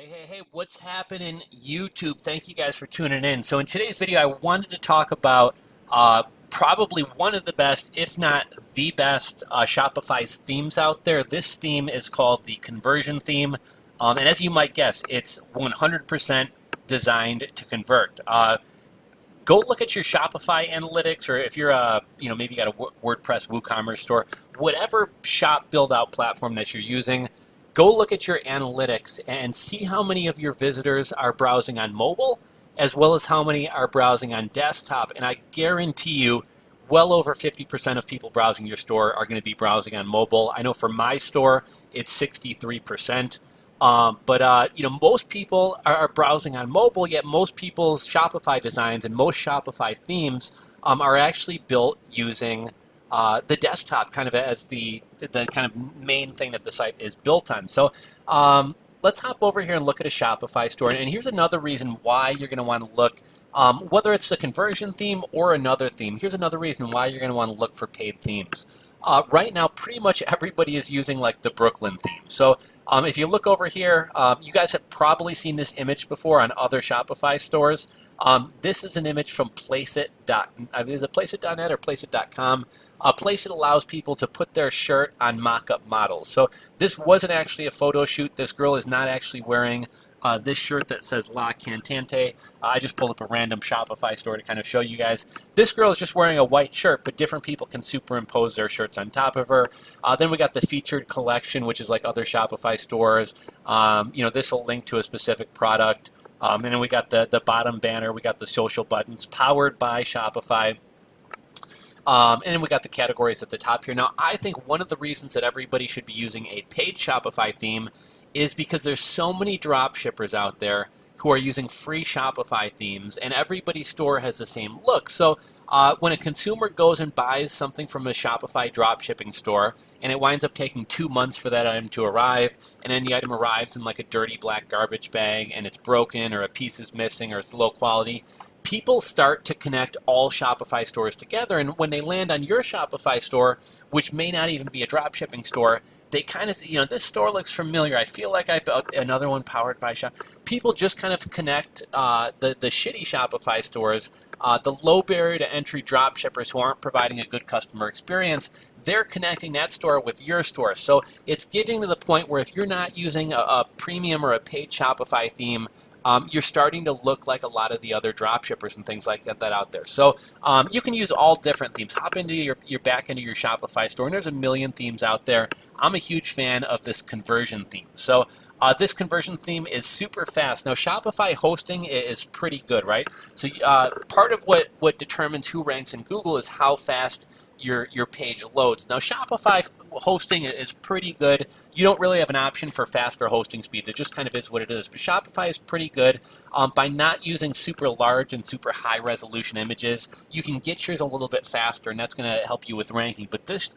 Hey, what's happening, YouTube? Thank you guys for tuning in. So in today's video, I wanted to talk about probably one of the best, if not the best, Shopify's themes out there. This theme is called the Konversion theme. And as you might guess, it's 100% designed to convert. Go look at your Shopify analytics, or if you're maybe you got a WordPress WooCommerce store, whatever shop build out platform that you're using, go look at your analytics and see how many of your visitors are browsing on mobile, as well as how many are browsing on desktop. And I guarantee you, well over 50% of people browsing your store are going to be browsing on mobile. I know for my store, it's 63%. Most people are browsing on mobile, yet most people's Shopify designs and most Shopify themes are actually built using the desktop kind of as the kind of main thing that the site is built on. So let's hop over here and look at a Shopify store. And here's another reason why you're going to want to look, whether it's the Konversion theme or another theme, here's another reason why you're going to want to look for paid themes. Right now, pretty much everybody is using like the Brooklyn theme. So if you look over here, you guys have probably seen this image before on other Shopify stores. This is an image from Placeit. Is it Placeit.net or Placeit.com? Placeit allows people to put their shirt on mock-up models. So this wasn't actually a photo shoot. This girl is not actually wearing this shirt that says La Cantante. I just pulled up a random Shopify store to kind of show you guys. This girl is just wearing a white shirt, but different people can superimpose their shirts on top of her. Then we got the featured collection, which is like other Shopify stores. This will link to a specific product. And then we got the bottom banner. We got the social buttons powered by Shopify. And then we got the categories at the top here. Now, I think one of the reasons that everybody should be using a paid Shopify theme is because there's so many drop shippers out there who are using free Shopify themes, and everybody's store has the same look. So when a consumer goes and buys something from a Shopify drop shipping store, and it winds up taking 2 months for that item to arrive, and then the item arrives in like a dirty black garbage bag, and it's broken, or a piece is missing, or it's low quality, people start to connect all Shopify stores together, and when they land on your Shopify store, which may not even be a drop shipping store, they kind of, this store looks familiar. I feel like I built another one powered by Shop. People just kind of connect the shitty Shopify stores, the low barrier to entry drop shippers who aren't providing a good customer experience. They're connecting that store with your store. So it's getting to the point where if you're not using a premium or a paid Shopify theme, you're starting to look like a lot of the other drop shippers and things like that out there. So you can use all different themes. Hop into your back into your Shopify store, and there's a million themes out there. I'm a huge fan of this Konversion theme. So this Konversion theme is super fast. Now, Shopify hosting is pretty good, right? So part of what determines who ranks in Google is how fast your page loads. Now, Shopify hosting is pretty good. You don't really have an option for faster hosting speeds. It just kind of is what it is. But Shopify is pretty good. By not using super large and super high resolution images, you can get yours a little bit faster, and that's going to help you with ranking. But this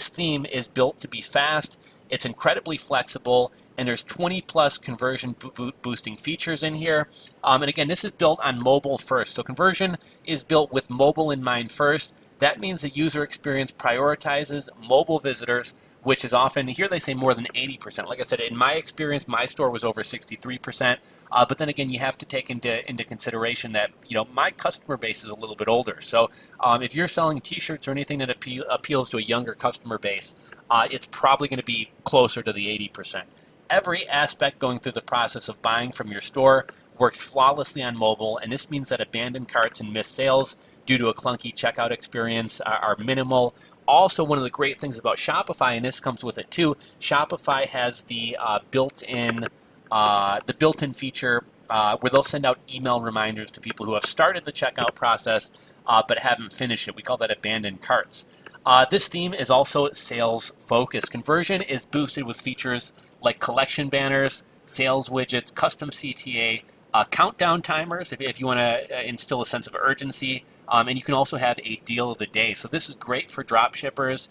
theme is built to be fast. It's incredibly flexible, and there's 20 plus conversion boosting features in here. And again, this is built on mobile first. So Konversion is built with mobile in mind first. That means the user experience prioritizes mobile visitors, which is often, here they say more than 80%. Like I said, in my experience, my store was over 63%. But then again, you have to take into consideration that, my customer base is a little bit older. So if you're selling t-shirts or anything that appeals to a younger customer base, it's probably going to be closer to the 80%. Every aspect going through the process of buying from your store works flawlessly on mobile, and this means that abandoned carts and missed sales due to a clunky checkout experience are minimal. Also, one of the great things about Shopify, and this comes with it too, Shopify has the built-in feature where they'll send out email reminders to people who have started the checkout process but haven't finished it. We call that abandoned carts. This theme is also sales focused. Konversion is boosted with features like collection banners, sales widgets, custom CTA, countdown timers if you want to instill a sense of urgency, and you can also have a deal of the day. So this is great for drop shippers.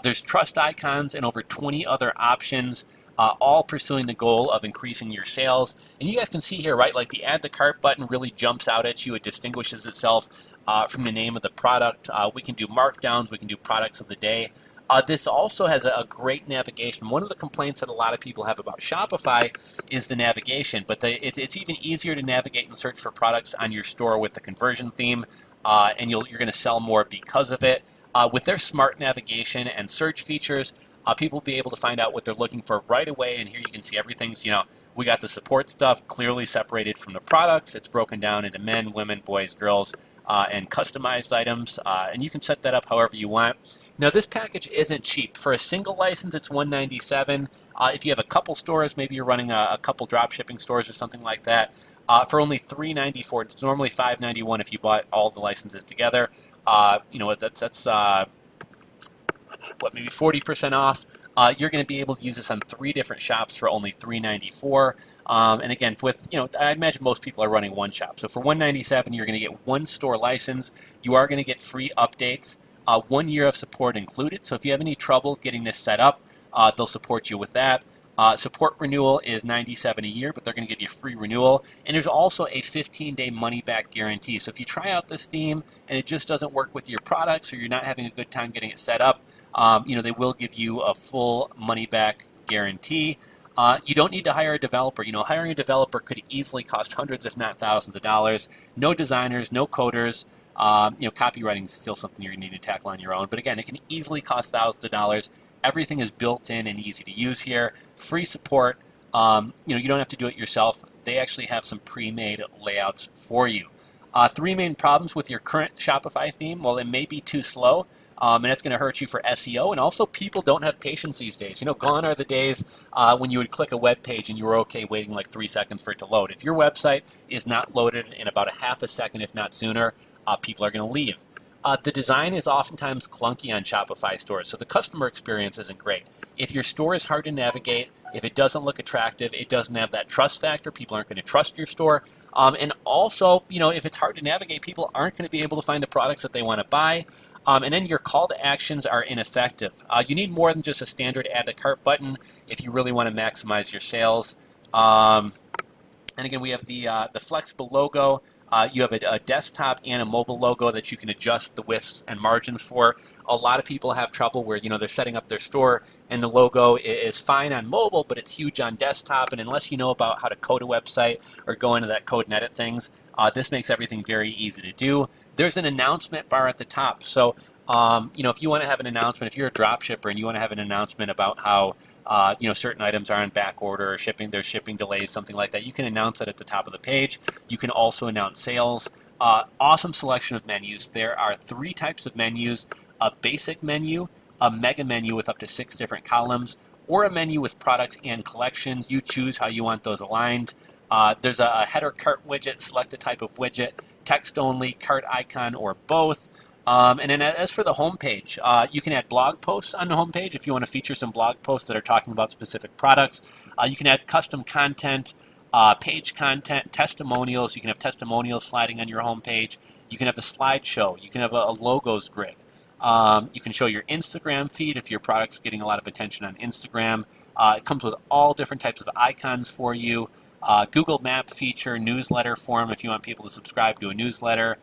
There's trust icons and over 20 other options, all pursuing the goal of increasing your sales. And you guys can see here, right, like the add to cart button really jumps out at you. It distinguishes itself from the name of the product. We can do markdowns. We can do products of the day. This also has a great navigation. One of the complaints that a lot of people have about Shopify is the navigation, but it's even easier to navigate and search for products on your store with the conversion theme, and you're going to sell more because of it. With their smart navigation and search features, people will be able to find out what they're looking for right away. And here you can see everything's, we got the support stuff clearly separated from the products. It's broken down into men, women, boys, girls, and customized items. And you can set that up however you want. Now, this package isn't cheap. For a single license, it's $197. If you have a couple stores, maybe you're running a couple drop shipping stores or something like that, for only $394. It's normally $591 if you bought all the licenses together. That's maybe 40% off. You're going to be able to use this on 3 different shops for only $394. And again, I imagine most people are running one shop. So for $197, you're going to get 1 store license. You are going to get free updates, 1 year of support included. So if you have any trouble getting this set up, they'll support you with that. Support renewal is $97 a year, but they're going to give you free renewal. And there's also a 15-day money-back guarantee. So if you try out this theme and it just doesn't work with your products, or you're not having a good time getting it set up, they will give you a full money-back guarantee. You don't need to hire a developer. Hiring a developer could easily cost hundreds, if not thousands of dollars. No designers, no coders. Copywriting is still something you're going to need to tackle on your own. But again, it can easily cost thousands of dollars. Everything is built in and easy to use here. Free support. You don't have to do it yourself. They actually have some pre-made layouts for you. 3 main problems with your current Shopify theme. Well, it may be too slow. And it's going to hurt you for SEO. And also, people don't have patience these days. Gone are the days when you would click a web page and you were okay waiting like 3 seconds for it to load. If your website is not loaded in about a half a second, if not sooner, people are going to leave. The design is oftentimes clunky on Shopify stores, so the customer experience isn't great. If your store is hard to navigate, if it doesn't look attractive, it doesn't have that trust factor, people aren't going to trust your store. And also, if it's hard to navigate, people aren't going to be able to find the products that they want to buy. And then your call to actions are ineffective. You need more than just a standard add to cart button if you really want to maximize your sales. And again, we have the flexible logo. You have a desktop and a mobile logo that you can adjust the widths and margins for. A lot of people have trouble where they're setting up their store and the logo is fine on mobile, but it's huge on desktop. And unless you know about how to code a website or go into that code and edit things, this makes everything very easy to do. There's an announcement bar at the top. So if you want to have an announcement, if you're a drop shipper and you want to have an announcement about how certain items are in back order or there's shipping delays, something like that, you can announce that at the top of the page. You can also announce sales. Awesome selection of menus. There are 3 types of menus: a basic menu, a mega menu with up to 6 different columns, or a menu with products and collections. You choose how you want those aligned. There's a header cart widget. Select the type of widget: text only, cart icon, or both. And then as for the homepage, you can add blog posts on the homepage if you want to feature some blog posts that are talking about specific products. You can add custom content, page content, testimonials. You can have testimonials sliding on your homepage. You can have a slideshow. You can have a logos grid. You can show your Instagram feed if your product's getting a lot of attention on Instagram. It comes with all different types of icons for you. Google Map feature, newsletter form if you want people to subscribe to a newsletter,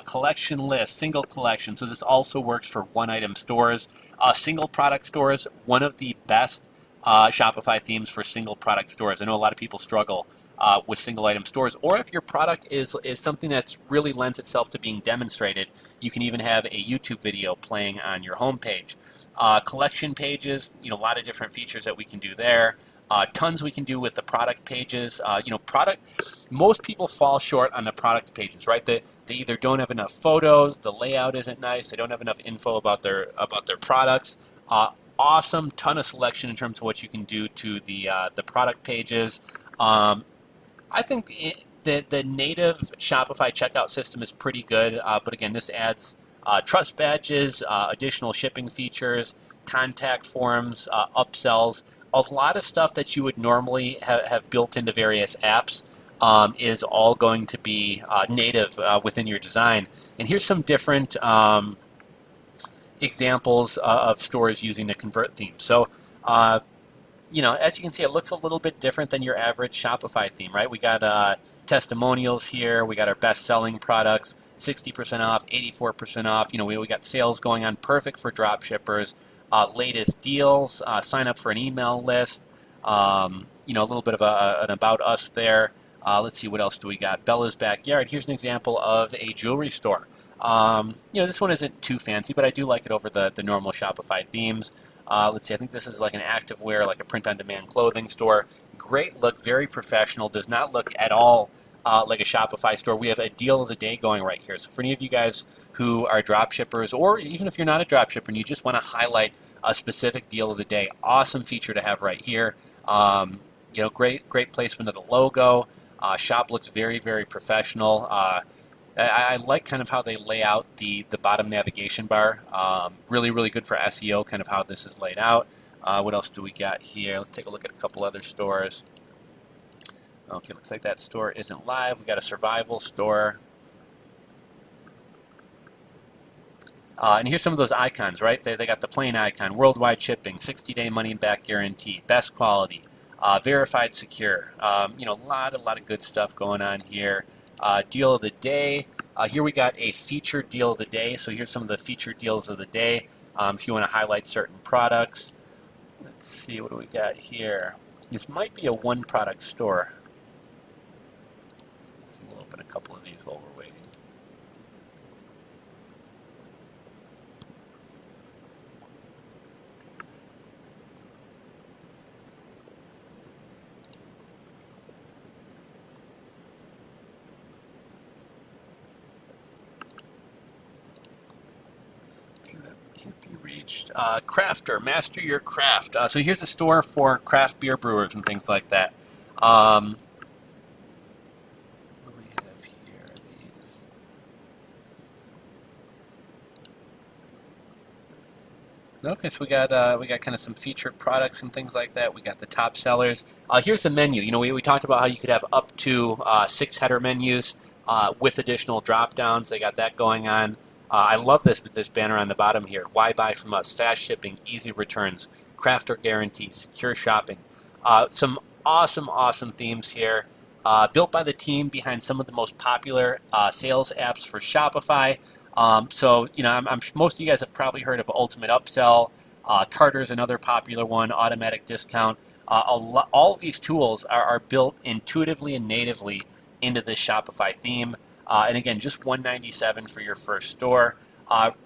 collection list, single collection. So this also works for one-item stores. Single product stores, one of the best Shopify themes for single product stores. I know a lot of people struggle with single item stores, or if your product is something that's really lends itself to being demonstrated, you can even have a YouTube video playing on your homepage. Collection pages, a lot of different features that we can do there. Tons we can do with the product pages. Most people fall short on the product pages, right? They either don't have enough photos, the layout isn't nice, they don't have enough info about their products. Awesome, ton of selection in terms of what you can do to the product pages. I think the native Shopify checkout system is pretty good, but again, this adds trust badges, additional shipping features, contact forms, upsells. A lot of stuff that you would normally have built into various apps is all going to be native within your design. And here's some different examples of stores using the Convert theme. So, as you can see, it looks a little bit different than your average Shopify theme, right? We got testimonials here. We got our best-selling products, 60% off, 84% off. We got sales going on, perfect for drop shippers. latest deals, sign up for an email list, you know, a little bit of an about us there. Let's see, what else do we got? Bella's Backyard. Here's an example of a jewelry store. You know, this one isn't too fancy, but I do like it over the normal Shopify themes. Let's see, I think this is like an activewear, like a print-on-demand clothing store. Great look, very professional, does not look at all like a Shopify store. We have a deal of the day going right here. So for any of you guys who are drop shippers, or even if you're not a drop shipper and you just want to highlight a specific deal of the day, awesome feature to have right here. You know, great placement of the logo. Shop looks very, very professional. I like kind of how they lay out the bottom navigation bar. Really, really good for SEO, kind of how this is laid out. What else do we got here? Let's take a look at a couple other stores. Okay, looks like that store isn't live. We got a survival store. And here's some of those icons, right? They got the plain icon, worldwide shipping, 60-day money-back guarantee, best quality, verified secure. You know, a lot of good stuff going on here. Deal of the day. Here we got a featured deal of the day. So here's some of the featured deals of the day. If you want to highlight certain products. Let's see, what do we got here? This might be a one-product store. So we'll open a couple of these while we're waiting. Can't be reached. Crafter, master your craft. So here's a store for craft beer brewers and things like that. What do we have here? These. Okay, so we got kind of some featured products and things like that. We got the top sellers. Here's the menu. You know, we talked about how you could have up to 6 header menus with additional drop downs. They got that going on. I love this banner on the bottom here. Why buy from us? Fast shipping, easy returns, crafter guarantee, secure shopping. Some awesome themes here. Built by the team behind some of the most popular sales apps for Shopify. So, you know, most of you guys have probably heard of Ultimate Upsell. Carter's another popular one, automatic discount. All of these tools are built intuitively and natively into this Shopify theme. And again, just $197 for your first store.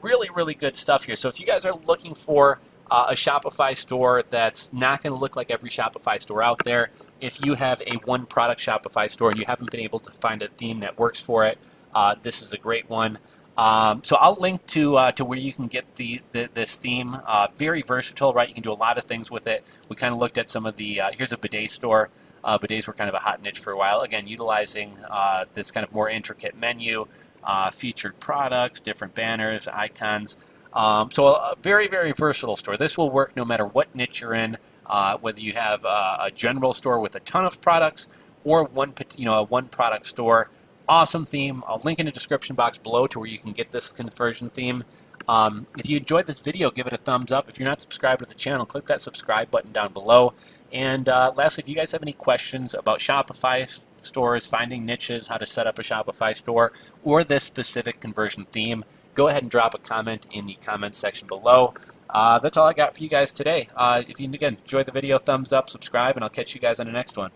Really good stuff here. So if you guys are looking for a Shopify store that's not going to look like every Shopify store out there, if you have a one-product Shopify store and you haven't been able to find a theme that works for it, this is a great one. So I'll link to where you can get this theme. Very versatile, right? You can do a lot of things with it. We kind of looked at some of the, here's a bidet store. Bidets were kind of a hot niche for a while. Again, utilizing this kind of more intricate menu, featured products, different banners, icons. So a very versatile store. This will work no matter what niche you're in, whether you have a general store with a ton of products or a one product store. Awesome theme. I'll link in the description box below to where you can get this conversion theme. If you enjoyed this video, give it a thumbs up. If you're not subscribed to the channel, click that subscribe button down below. And lastly, if you guys have any questions about Shopify stores, finding niches, how to set up a Shopify store, or this specific conversion theme, go ahead and drop a comment in the comments section below. That's all I got for you guys today. If you, again, enjoyed the video, thumbs up, subscribe, and I'll catch you guys on the next one.